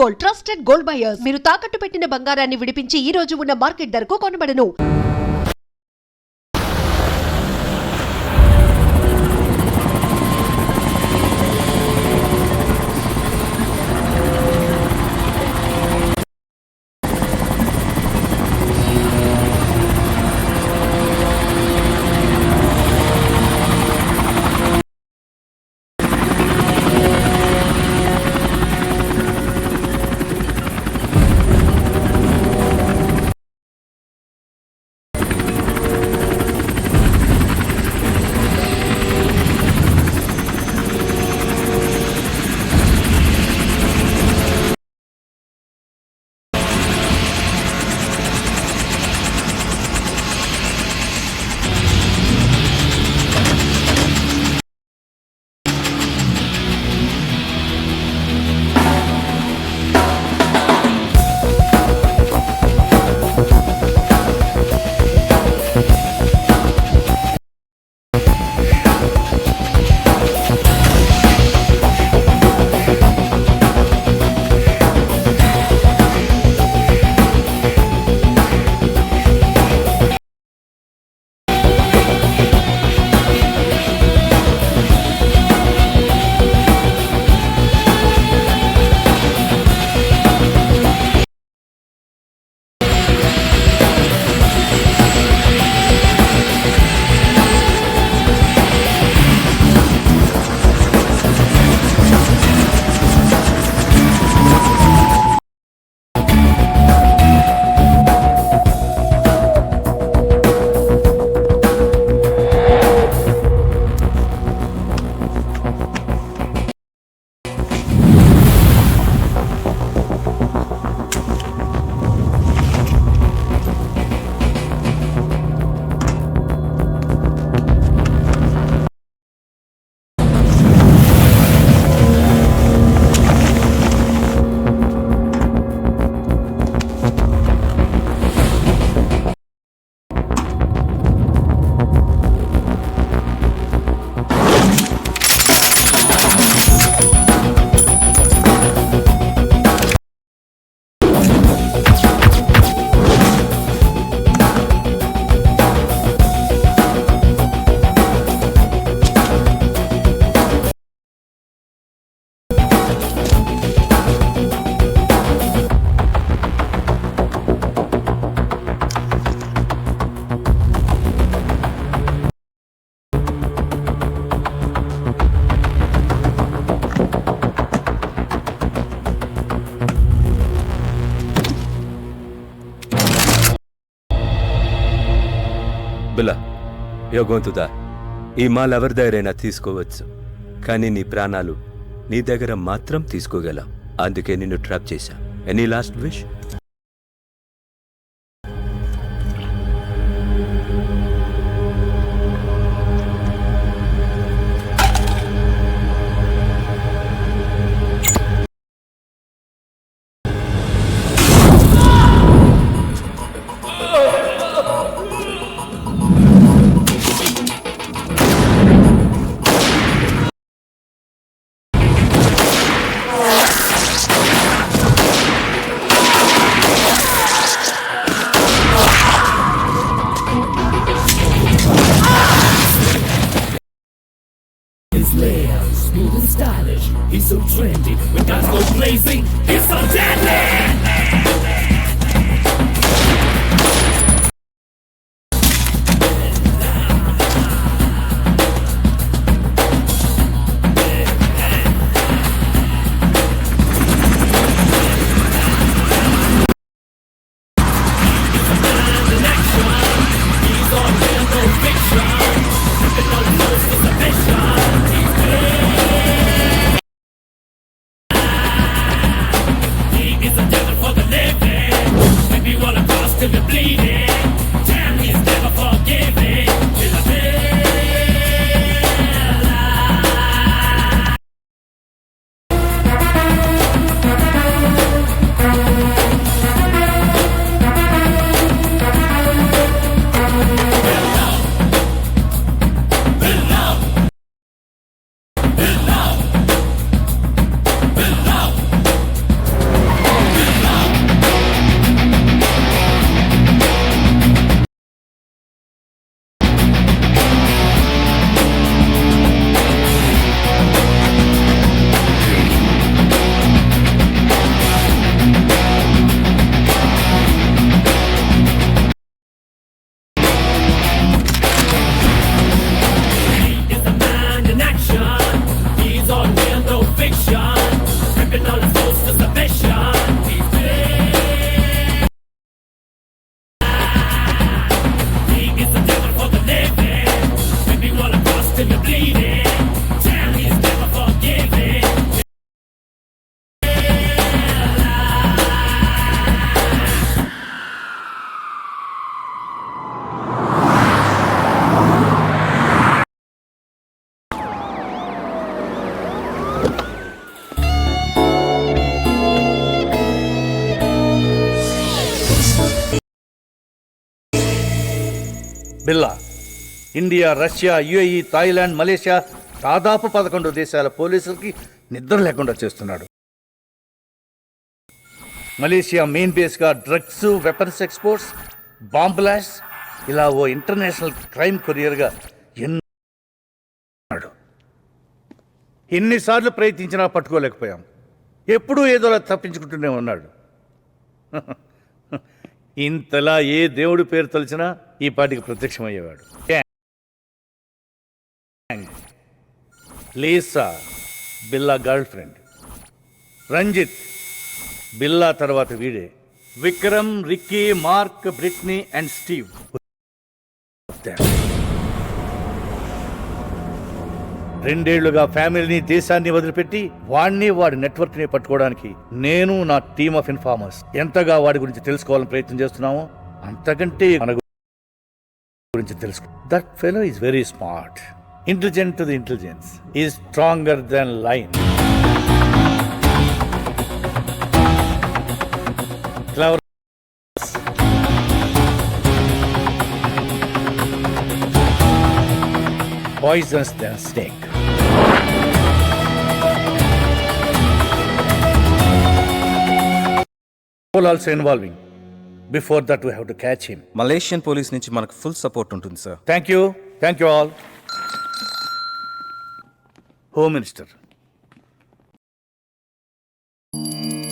Gold, trusted gold buyers. మీరు తాకట్టు పెట్టిన బంగారాన్ని విడిపించి ఈ రోజు ఉన్న మార్కెట్ ధరకు కొనబడను. బిల్లా, you're going to die. ఈ మాల్ ఎవరి దగ్గరైనా తీసుకోవచ్చు, కానీ నీ ప్రాణాలు నీ దగ్గర మాత్రం తీసుకోగలవు. అందుకే నిన్ను ట్రాప్ చేశా. Any last wish? Smooth and stylish, he's so trendy. When guys go blazing, he's so deadly. He Billa India, Russia, UAE, Thailand, Malaysia దాదాపు 11 దేశాల పోలీసులకి నిద్ర లేకుండా చేస్తున్నాడు. మలేషియా మెయిన్ బేస్గా drugs, weapons exports, bomb blast, ఇలా ఓ ఇంటర్నేషనల్ క్రైమ్ కొరియర్గా ఎన్నాడు. ఎన్నిసార్లు ప్రయత్నించినా పట్టుకోలేకపోయాం. ఎప్పుడూ ఏదోలా తప్పించుకుంటూనే ఉన్నాడు. ఇంతలా ఏ దేవుడి పేరు తలిచినా ఈ పాటికి ప్రత్యక్షమయ్యేవాడు. Lisa Billa girlfriend. Ranjith Billa తర్వాత వీడే. Vikram, Ricky, Mark, Britney and Steve. రెండేళ్లుగా ఫ్యామిలీని, దేశాన్ని వదిలిపెట్టి వాడిని, వాడి నెట్వర్క్ని పట్టుకోవడానికి నేను, నా టీమ్ ఆఫ్ ఇన్ఫార్మర్స్ ఎంతగా వాడి గురించి తెలుసుకోవాలని ప్రయత్నం చేస్తున్నామో అంతకంటే మన గురించి తెలుసుకో. That fellow is very smart, intelligent to the intelligence, is stronger then line. Clever. Poisonous than snake. Also involving. Before that we have to catch him. Malaysian police నుంచి మనకు ఫుల్ సపోర్ట్ ఉంటుంది sir. Thank you all. Home Minister.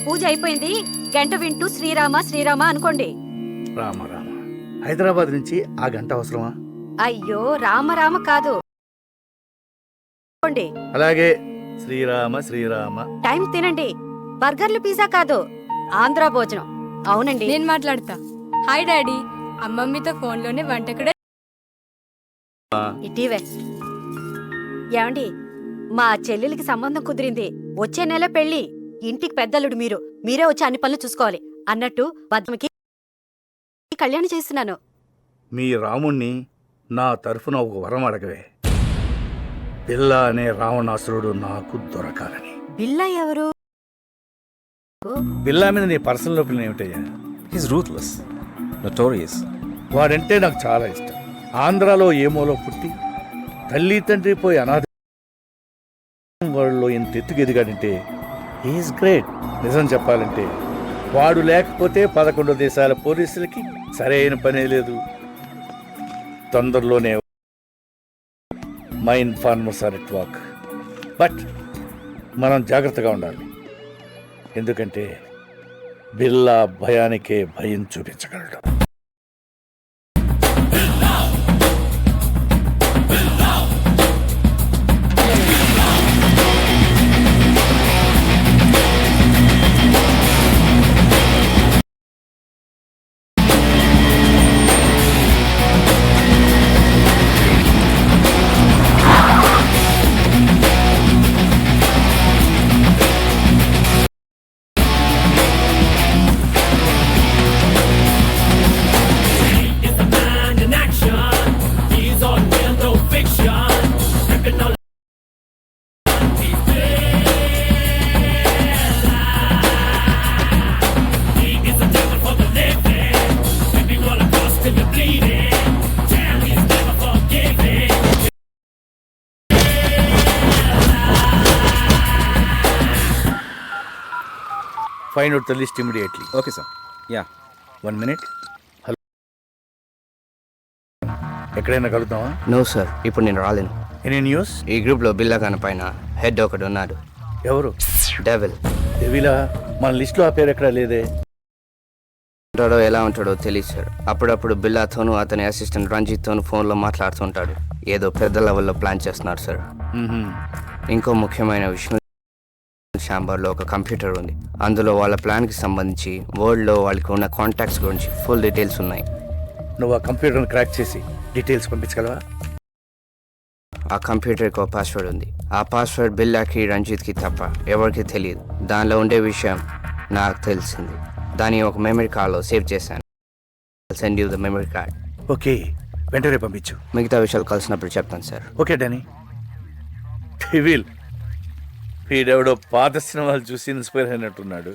పూజ అయిపోయింది. గంట వింటూ శ్రీరామ శ్రీరామ అనుకోండి. రామ రామ. హైదరాబాద్ నుంచి ఆ గంట అవసరమా? అయ్యో రామ రామ కాదు. అనుకోండి. అలాగే శ్రీరామ శ్రీరామ. టైం తినండి. బర్గర్లు, పిజ్జా కాదు, ఆంధ్ర భోజనం. అవునండి. నేను మాట్లాడతా. Hi daddy. అమ్మమ్మతో ఫోన్లోనే వంట కూడా. ఇటీవే ఏమండి, మా చెల్లెలికి సంబంధం కుదిరింది. వచ్చే నెల పెళ్లి. ఇంటికి పెద్దలుడు మీరే వచ్చి అన్ని పనులు చూసుకోవాలి అన్నట్టు బద్దమకి కళ్యాణం చేస్తున్నాను. మీ రాముణ్ణి నా తరఫున ఒక వరం అడగవే. బిల్లా అనే రావణాసురుడు నాకు దొరకాలని. బిల్లా ఎవరు? బిల్లా మీద నీ పర్సనల్ ఒపీనియన్ ఏమిటయ్యా? He's ruthless, notorious. వాడంటే నాకు చాలా ఇష్టం. ఆంధ్రాలో ఏమోలో పుట్టి తల్లి తండ్రి పోయి అనాథ వాళ్ళలో ఇంత ఎత్తుకు ఎదిగాడంటే ఈజ్ గ్రేట్. నిజం చెప్పాలంటే వాడు లేకపోతే 11 దేశాల పోలీసులకి సరైన పనే లేదు. తొందరలోనే my informers are at work. But మనం జాగ్రత్తగా ఉండాలి. ఎందుకంటే బిల్లా భయానికే భయం చూపించగలడు. Find out the list immediately. Okay sir. Yeah. 1 minute. Hello, ఎక్కడైనా కలుద్దామా? నో సార్, ఇప్పుడు నేను రాలేను. Any news? ఈ గ్రూప్లో బిల్లాగాన పైన హెడ్ ఒకడు ఉన్నాడు. ఎవరు? డెవిల్. డెవిలా? మన లిస్టులో ఆ పేరు ఎక్కడా లేదే. ఉంటాడో ఎలా ఉంటాడో తెలియదు సార్. అప్పుడప్పుడు బిల్లాతోనూ అతని అసిస్టెంట్ రంజిత్తోనూ ఫోన్లో మాట్లాడుతుంటాడు. ఏదో పెద్ద లెవెల్లో ప్లాన్ చేస్తున్నారు సార్. ఇంకో ముఖ్యమైన విషయం, ఛాంబర్లో ఒక కంప్యూటర్ ఉంది. అందులో వాళ్ళ ప్లాన్కి సంబంధించి వరల్డ్లో వాళ్ళకి ఉన్న కాంటాక్ట్స్ గురించి ఫుల్ డీటెయిల్స్ ఉన్నాయి. నువ్వు ఆ కంప్యూటర్ని క్రాక్ చేసి డీటెయిల్స్ పంపించగలవా? ఆ కంప్యూటర్కి ఒక పాస్వర్డ్ ఉంది. ఆ పాస్వర్డ్ బిల్లాకి, రంజిత్కి తప్ప ఎవరికి తెలియదు. దానిలో ఉండే విషయం నాకు తెలిసింది. దాన్ని ఒక మెమరీ కార్డ్లో సేవ్ చేశాను. Send you the memory card. Okay, వెంటనే పంపించు. మిగతా విషయాలు కలిసినప్పుడు చెప్తాను సార్. Okay Danny. డెవిల్ వీడెవడో పాత సినిమాలు చూసి ఇన్స్పైర్ అయినట్టున్నాడు.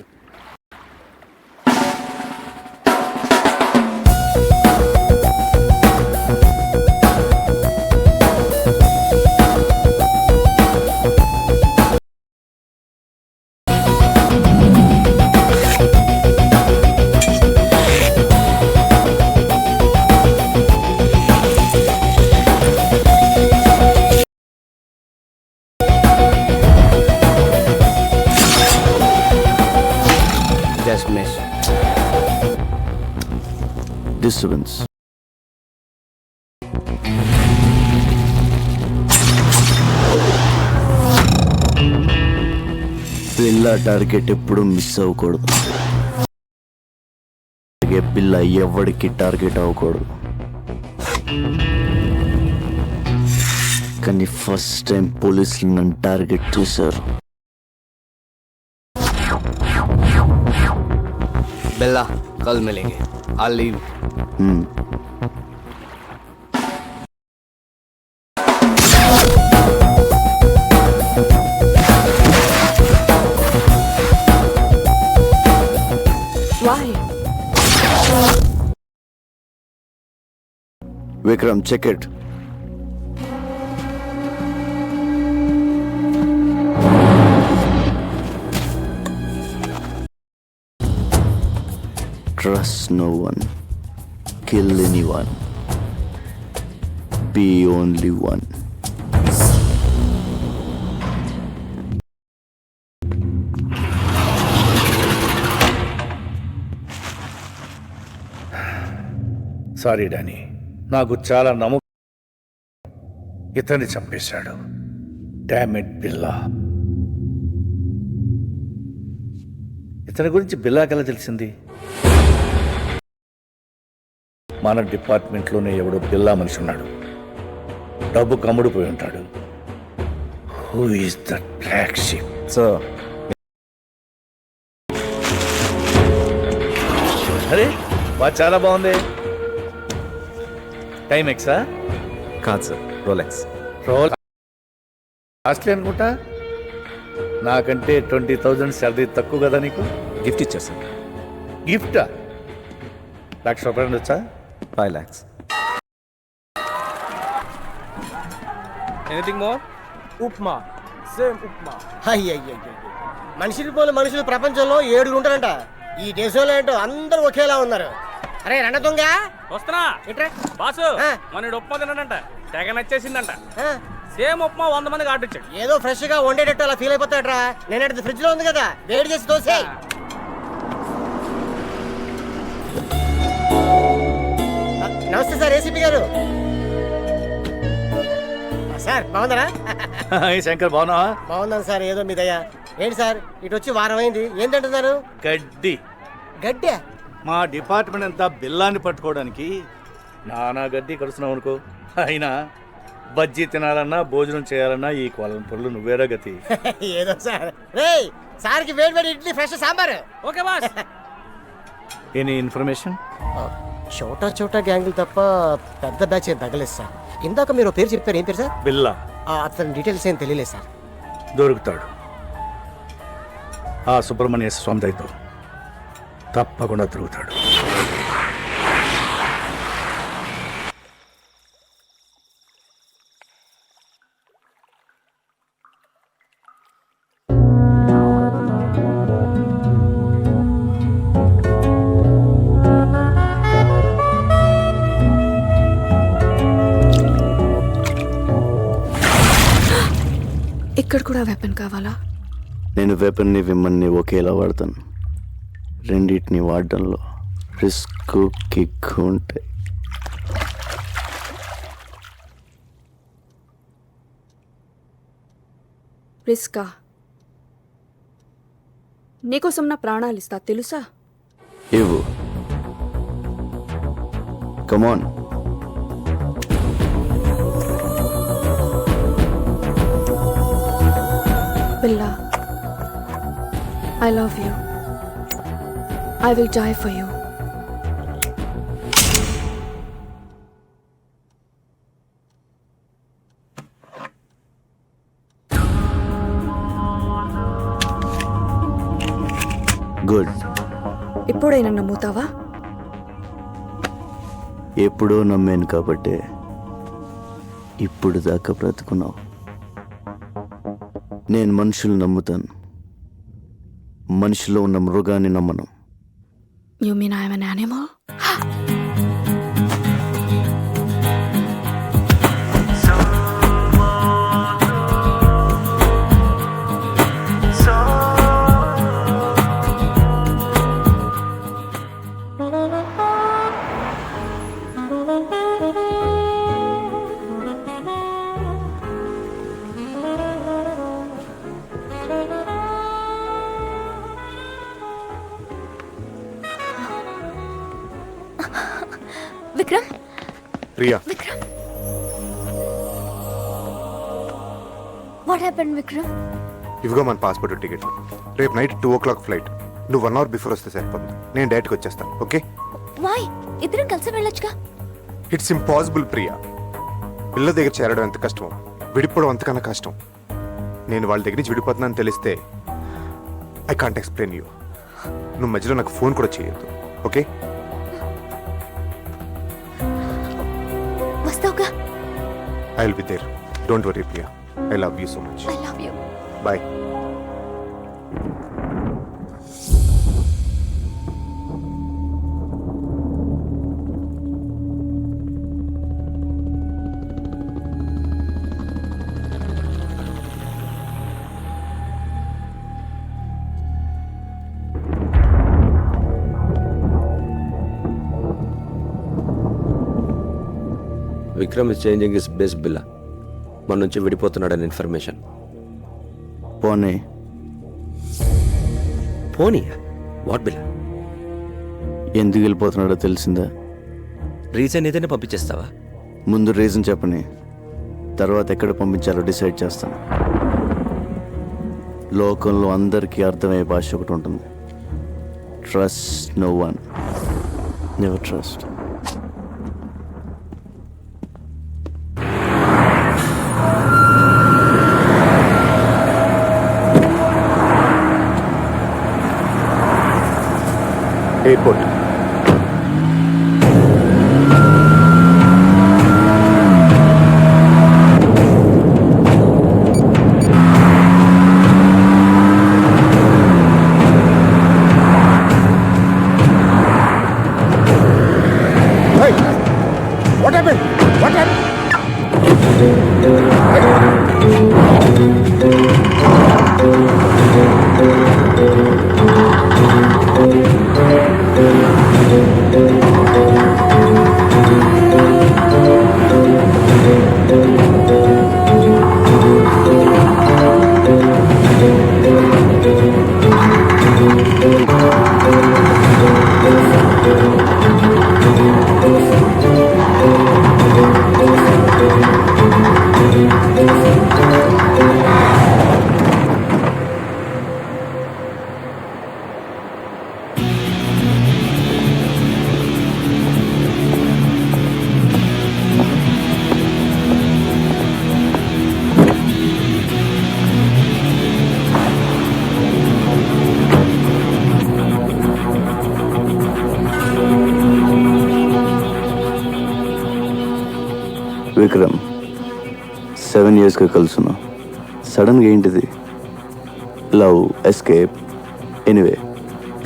Just miss. డిస్టర్బెన్స్. పిల్ల టార్గెట్ ఎప్పుడు మిస్ అవ్వకూడదు. అలాగే పిల్ల ఎవరికి టార్గెట్ అవ్వకూడదు. కానీ ఫస్ట్ టైం పోలీసులు నన్ను టార్గెట్ చేశారు. బిల్లా కల్ మిలేంగే. I leave. Vikram, check it. Trust no one. Kill anyone. Be only one. Sorry Danny, నాకు చాలా ఇతన్ని చంపేశాడు. డామిట్ బిల్లా. ఇతని గురించి బిల్లాకెలా తెలిసింది? మన డిపార్ట్మెంట్లోనే ఎవడో బిల్లా మనిషి ఉన్నాడు. డబ్బు కమ్ముడిపోయి ఉంటాడు. Who is that black sheep? Sir, అరే వా, చాలా బాగుంది. టైం ఎక్సా? కాదు సార్, రోలెక్స్. రోల్ కాస్ట్లీ అనుకుంటా. నాకంటే 20,000 శాలరీ తక్కువ కదా నీకు? గిఫ్ట్ ఇచ్చారు సార్. గిఫ్టా? ₹1,00,000 వచ్చా? 5 lakhs. Anything more? Upma, same upma. అయ్యయ్యో, మనుషులు పోలు మనుషులు ప్రపంచంలో 7 ఉంటారంట. ఈ దేశంలో ఏంటో అందరూ ఒకేలా ఉన్నారు. అరే రండ దొంగ, వస్తున్నా. ఇట్రా. బాసు, మన ఉప్మా తిన్నాడంట, తెగ నచ్చేసిందంట. సేమ్ ఉప్మా 100 మందికి ఆర్డర్ ఇచ్చాడు. ఏదో ఫ్రెష్ గా వండేటట్టు అలా ఫీల్ అయిపోతాడరా. నేను అడిగి ఫ్రిడ్జ్ లో ఉంది కదా, వేడి చేసి దోసే. నమస్తే సార్, ఏసీపీ గారు. సార్ బాగుందరా? శంకర్ బాగున్నావా? బాగున్నాను సార్, ఏదో మీ దయ. ఏంటి సార్ ఇటు వచ్చి వారం అయింది, ఏంటంటున్నారు? గడ్డి. గడ్డే? మా డిపార్ట్మెంట్ అంతా బిల్లాన్ని పట్టుకోవడానికి నానా గడ్డి కడుస్తున్నావు అనుకో. అయినా బజ్జీ తినాలన్నా భోజనం చేయాలన్నా ఈ కొలం పొరులు నువ్వేరా గతి. ఏదో సార్. రేయ్, సార్కి వేడి వేడి idli, fresh sambar. Okay boss. Any information? చోటా చోటా గ్యాంగులు తప్ప పెద్ద బ్యాచ్ ఏం తగ్గలేదు సార్. ఇందాక మీరు పేరు చెప్పారు, ఏం పేరు సార్? బిల్లా. అతని డీటెయిల్స్ ఏం తెలియలేదు సార్. దొరుకుతాడు. ఆ సుబ్రహ్మణ్య స్వామి దయతో తప్పకుండా దొరుకుతాడు. ఇక్కడ కూడా వెపన్ కావాలా? నేను వెపన్ని విమ్మన్ని ఒకేలా వాడతాను. రెండింటిని వాడడంలో రిస్క్, కిక్ ఉంటాయి. రిస్కా? నీకోసం నా ప్రాణాలు ఇస్తా, తెలుసా? ఇవ్వు. కమాన్. బిల్లా, I love you. I will die for you. Good. ఇప్పుడైనా నమ్ముతావా? ఎప్పుడో నమ్మాను కాబట్టే ఇప్పుడు దాకా బ్రతుకున్నావు. నేను మనుషులు నమ్ముతాను, మనిషిలో ఉన్న మృగాన్ని నమ్మను. You mean I'm an animal? Vikram Priya, Vikram what happened Vikram? ఇవిగో మన పాస్పోర్ట్ టికెట్. రేపు నైట్ 2 o'clock ఫ్లైట్. నువ్వు 1 hour బిఫోర్ వస్తే సరిపోతుంది. నేను డైరెక్ట్గా వచ్చేస్తాను. ఓకే? వై ఇద్దరం కలిసి వెళ్ళొచ్చుగా. It's impossible Priya. పిల్ల దగ్గర చేరడం ఎంత కష్టమో విడిపోవడం అంతకన్నా కష్టం. నేను వాళ్ళ దగ్గర నుంచి విడిపోతున్నాను తెలిస్తే ఐ కాంట్ ఎక్స్ప్లెయిన్ యూ. నువ్వు మధ్యలో నాకు ఫోన్ కూడా చేయొద్దు. ఓకే? వస్తావుగా? I will be there. Don't worry Priya. I love you so much. I love you. Bye. Vikram is changing his base Billa. మన నుంచి విడిపోతున్నాడని ఇన్ఫర్మేషన్. పోనీ పోనీ వాట్ బిల్లా? ఎందుకు వెళ్ళిపోతున్నాడో తెలిసిందా? రీజన్ ఏదైనా పంపించేస్తావా? ముందు రీజన్ చెప్పని, తర్వాత ఎక్కడ పంపించాలో డిసైడ్ చేస్తాను. లోకంలో అందరికీ అర్థమయ్యే భాష ఒకటి ఉంటుంది. Trust no one, never trust. Airport. What happened? What happened? Vikram 7 yearsగా కలుసున్నా. సడన్గా ఏంటిది? లవ్, ఎస్కేప్, ఎనీవే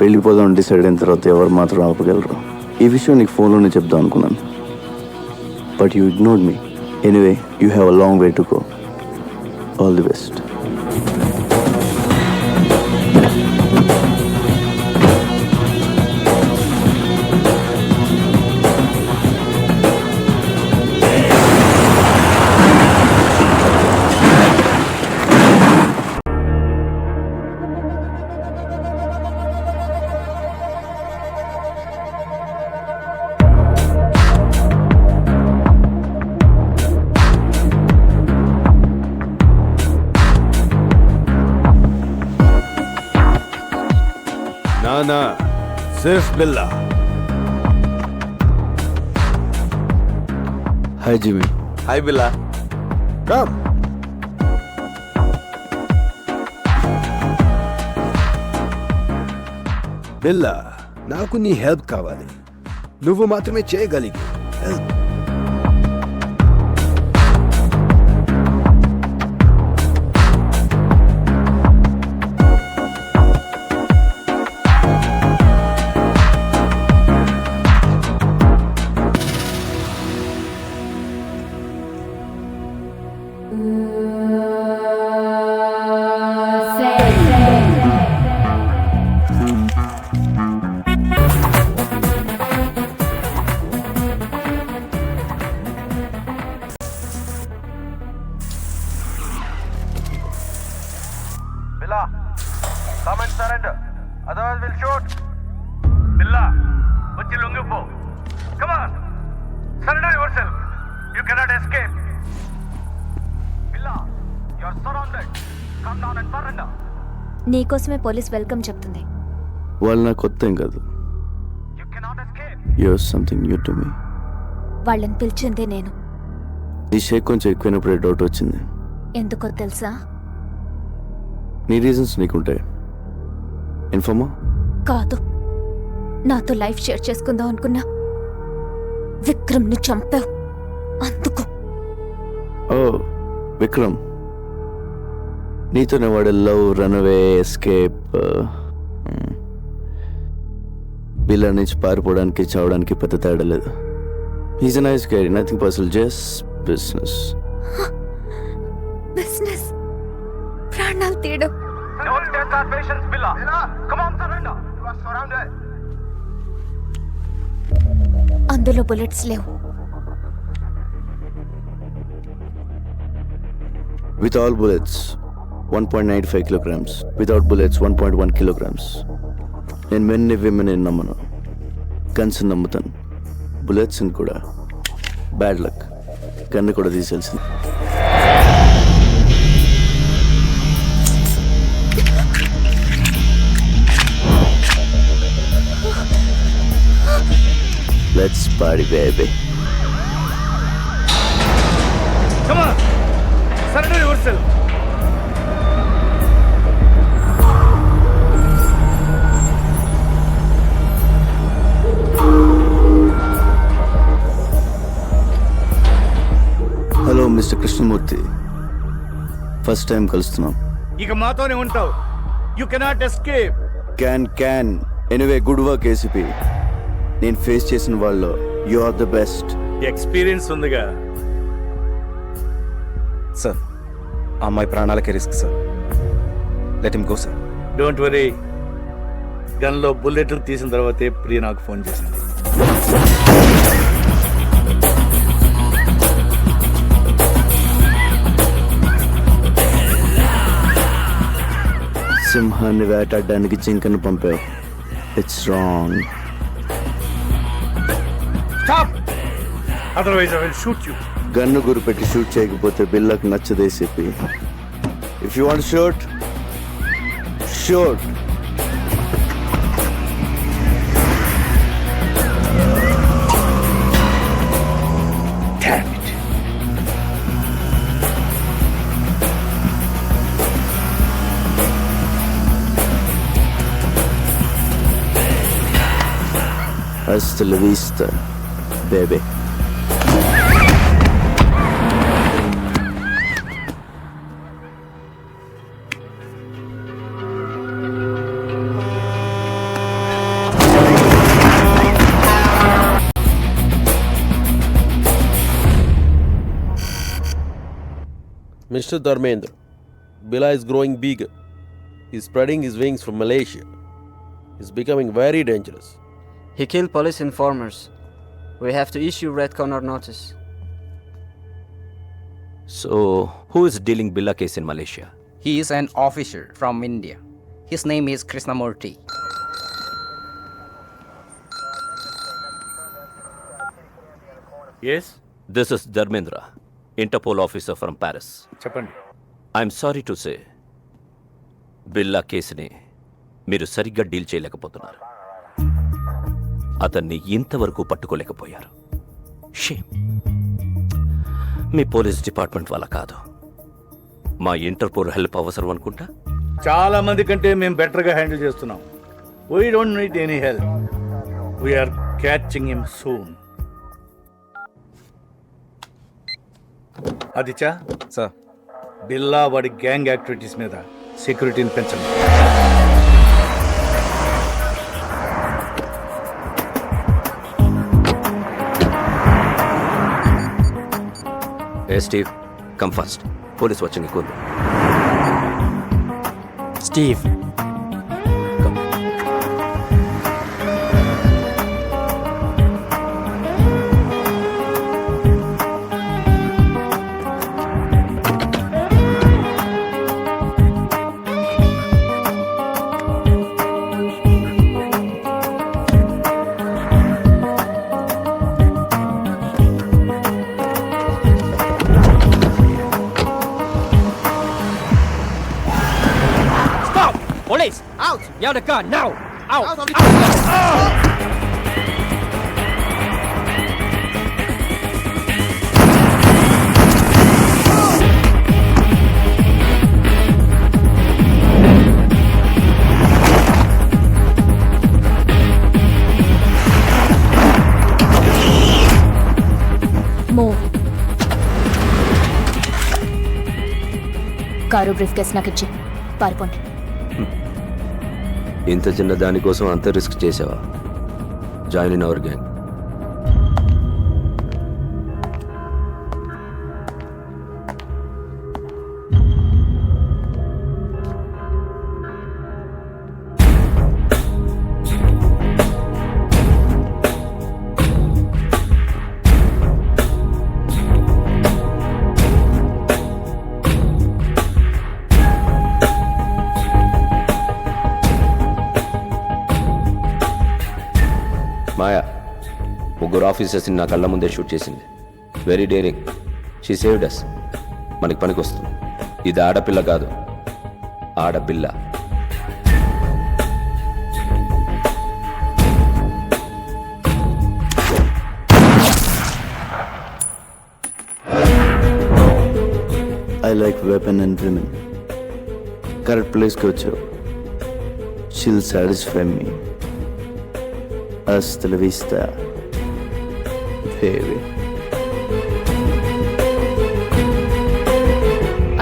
వెళ్ళిపోదాం డిసైడ్ అయిన తర్వాత ఎవరు మాత్రం ఆపగలరు? ఈ విషయం నీకు ఫోన్లోనే చెప్దాం అనుకున్నాను, but you ignored me. Anyway you have a long way to go. All the best. ना सिर्फ बिल्ला. హాయ్ జిమి. हाय बिल्ला. कम. బిల్లా, నాకు నీ హెల్ప్ కావాలి. నువ్వు మాత్రమే చేయగలిగి. Billa, come and surrender. Otherwise we'll shoot. Billa, వచ్చి లొంగిపో. Come on. Surrender yourself. You cannot escape. Billa, you are surrounded. Come down and surrender. నీకోసమే పోలీస్ వెల్కమ్ చెప్తుంది. వాళ్ళు నాకు కొత్త ఏం కాదు. You cannot escape. You're something new to me. వాళ్ళని పిలిచిందే నేను. ఈ షేక్ కొంచెం ఎక్కువైనప్పుడే డౌట్ వచ్చింది. ఎందుకో తెలుసా? నీ రీజన్స్ నీకుంటాయి. ఇన్ఫార్మా? కాదు, నాతో లైఫ్ షేర్ చేసుకుందాం అనుకున్నా విక్రమ్ని చంపావు, అందుకు. ఓ విక్రమ్, నీతోనే వాడు లవ్, రన్అవే, ఎస్కేప్, బిల్లా నుంచి పారిపోవడానికి చావడానికి పెద్ద తేడా లేదు. He's a nice guy, nothing personal, just business. Business? ప్రాణాలు తీయడం? Don't test our patience, Billa. Come on, surrender. You are surrounded. అందులో బుల్లెట్స్ లేవు. With all bullets, 1.95 kilograms. Without bullets, 1.1 kilograms. నేను మెన్ని విమెన్ నమ్మను, గన్స్ నమ్ముతాను, బుల్లెట్స్ కూడా. Bad luck, gun కూడా తీసేయాల్సింది. Let's party, baby. Come on. Surrender yourself. Hello mister Krishnamurthy, first time కలుస్తున్నాం. ఇక మాతోనే ఉంటావు. You cannot escape. Can anyway, good work ACP. నేను ఫేస్ చేసిన వాళ్ళు you are the best. Experience ఉందిగా. సార్, అమ్మాయి ప్రాణాలకే risk sir. Let him go sir. Don't worry. గన్లో బుల్లెట్లు తీసిన తర్వాతే ప్రియ నాకు ఫోన్ చేసింది. సింహాన్ని వేటాడడానికి జింకను పంపావు. It's wrong. Stop! Otherwise I will shoot you. Gun గురిపెట్టి షూట్ చేయకపోతే బిల్లకు నచ్చదే చెప్పి. If you want shoot, shoot. Damn it. Hasta la vista, baby. Mr. Dharmendra, Billa is growing bigger. He's spreading his wings from Malaysia. He's becoming very dangerous. He killed police informers. We have to issue red corner notice. So, who is dealing Billa case in Malaysia? He is an officer from India. His name is Krishnamurthy. Yes? This is Dharmendra, Interpol officer from Paris. చెప్పండి. I'm sorry to say, బిల్లా కేసుని మీరు సరిగ్గా deal చేయలేకపోతున్నారు. అతన్ని ఇంతవరకు పట్టుకోలేకపోయారు. Shame. మీ police department వల్ల కాదు, మా ఇంటర్పోల్ హెల్ప్ అవసరం అనుకుంటా. చాలా మంది కంటే మేము బెటర్ గా హ్యాండిల్ చేస్తున్నాం. We don't need any help. We're catching him soon. Aditya sir, Billa వాడి గ్యాంగ్ యాక్టివిటీస్ మీద సెక్యూరిటీని పెంచండి. Hey Steve, come fast. Police వచ్చింది కూర్చో. Steve, out the car now. Out. Move. Car briefcase నాకు ఇచ్చి పారిపోండి. ఇంత చిన్న దానికోసం అంత రిస్క్ చేసావా? Join in our gang. Maya ముగ్గురు ఆఫీసర్స్ని నా కళ్ళ ముందే షూట్ చేసింది. Very daring. She saved us. మనకి పనికి వస్తుంది. ఇది ఆడపిల్ల కాదు, ఆడపిల్ల. I like weapon and women. Correct ప్లేస్కి వచ్చావు. షీల్ సాటిస్ఫై మీ. Hasta la vista, baby.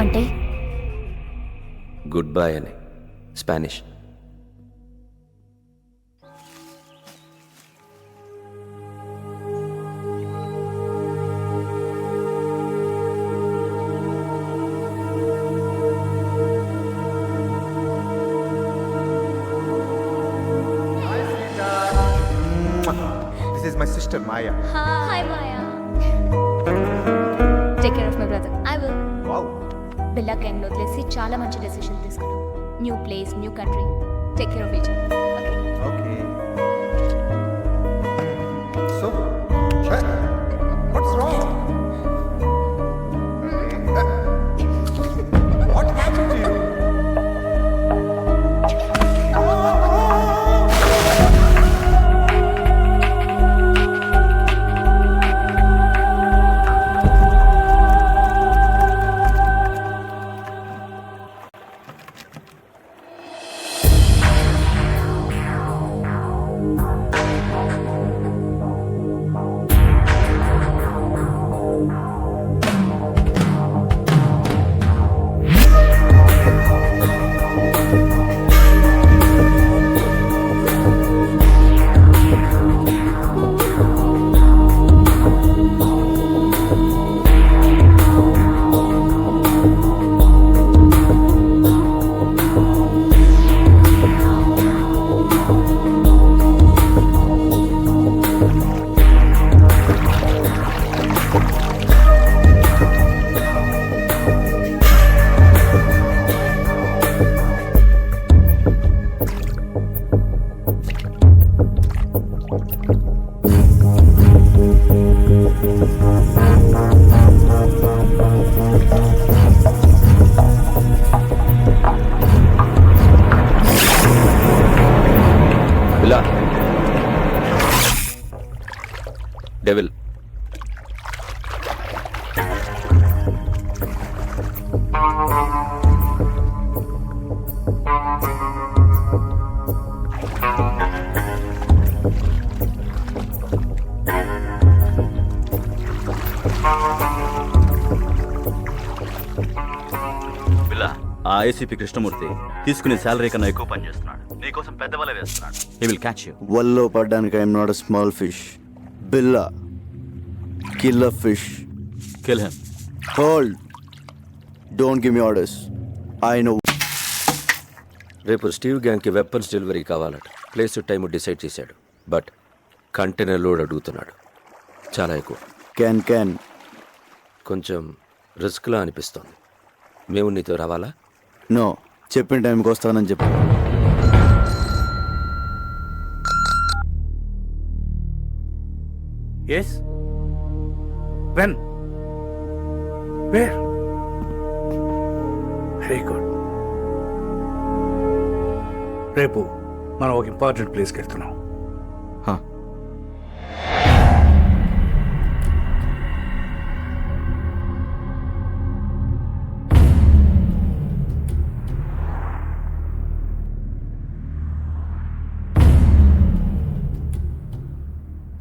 అంటే గుడ్ బై అని Spanish. This is my sister Maya. Hi Maya. Take care of my brother. I will. Wow. Billa gang లో వదిలేసి చాలా మంచి decision తీసుకున్నాం. New place, new country. Take care of each other. Okay. So, what's wrong? What happened to you? Devil. ఆ ACP Krishnamurthy తీసుకునే salary కన్నా ఎక్కువ పని చేస్తున్నాడు. నీకోసం పెద్ద వల వేస్తున్నాడు. He will catch you. వల్లో పడ్డానికి I'm not a small fish. Billa kill a fish. Kill him. Hold. Don't give me orders. I know. రేపు స్టీవ్ గ్యాంగ్కి వెపన్స్ డెలివరీ కావాలట. ప్లేస్ టైం డిసైడ్ చేశాడు. బట్ కంటైనర్ లోడ్ అడుగుతున్నాడు. చాలా ఎక్కువ. క్యాన్ కొంచెం రిస్క్లా అనిపిస్తోంది. మేము నీతో రావాలా? నో, చెప్పిన టైంకి వస్తానని చెప్పు. Yes. When? Where? Very good. రేపు మనం ఒక ఇంపార్టెంట్ ప్లేస్కి వెళ్తున్నాం.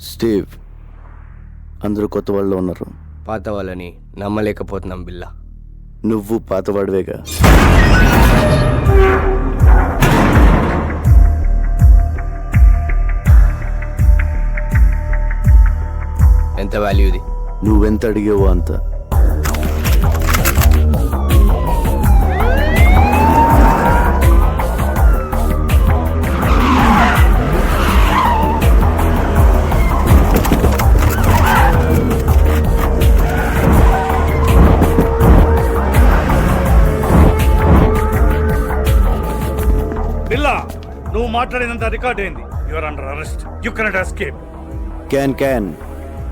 స్టీవ్, అందరూ కొత్త వాళ్ళు ఉన్నారు. పాత వాళ్ళని నమ్మలేకపోతున్నాం బిల్లా. నువ్వు పాతవాడివేగా. ఎంత వాల్యూ ఇది? నువ్వెంత అడిగావో అంత. బిల్లా, నువ్వు మాట్లాడినంత రికార్డ్ అయింది. Your under arrest. You cannot escape. Can